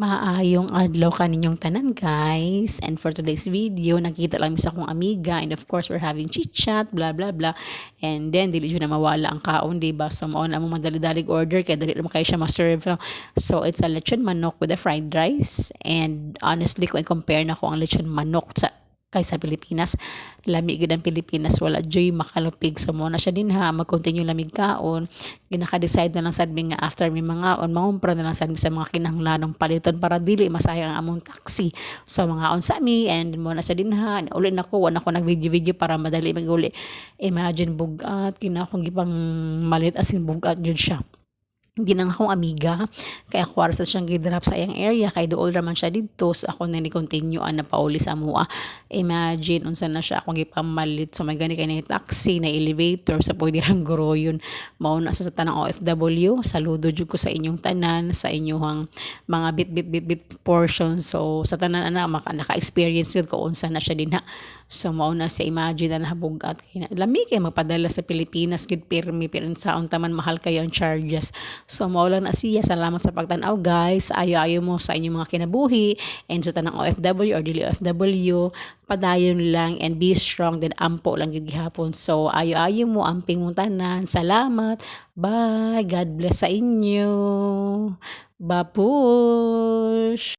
Maayong adlaw kaninyong tanan guys. And for today's video, nakita lang sa akong amiga and of course we're having chit chat blah blah blah. And then dili jud na mawala ang kaon, diba? So mao na mo madali-dalig order kay dali naman kayo siya ma-serve. So it's a lechon manok with a fried rice, and honestly kung i-compare na ko ang lechon manok kaysa Pilipinas, lamig gid ang Pilipinas, wala joy makalupig. So mo na siya din ha, mag-continue lamig kaon. Ginaka-decide na lang sad mi nga after mi mga on mangumpra na lang sad mi sa mga kinahanglanong paliton para dili masayang ang among taxi. So mga on sa mi, and mo na sa din ha, uli na ko wala ko nag video para madali maguli. Imagine bugat kina akong gipang malit as in bugat jud siya. Ginang akong amiga kay ako sa siyang gidrop sa iyang area kay duol raman siya didto, so ako na ni continue na pauli sa mua. Imagine unsa na siya akong gipamalit, so may gani kay na taxi na elevator sa pwede rang guroyon. Mao na sa tanang OFW, saludo jud ko sa inyong tanan sa inyong mga bit portion. So sa tanan ana naka-experience jud ko unsa na siya dinha. So mao na sa imagine na nabugat kay lami kay magpadala sa Pilipinas gid pirmi pero saon taman mahal kayo ang charges. So mao lang na siya. Salamat sa pagtanaw guys. Ayo mo sa inyong mga kinabuhi, and sa tanang OFW or dili OFW, padayon lang and be strong, then ampo lang gid gihapon. So ayo mo amping mong tanan. Salamat. Bye. God bless sa inyo. Bapush.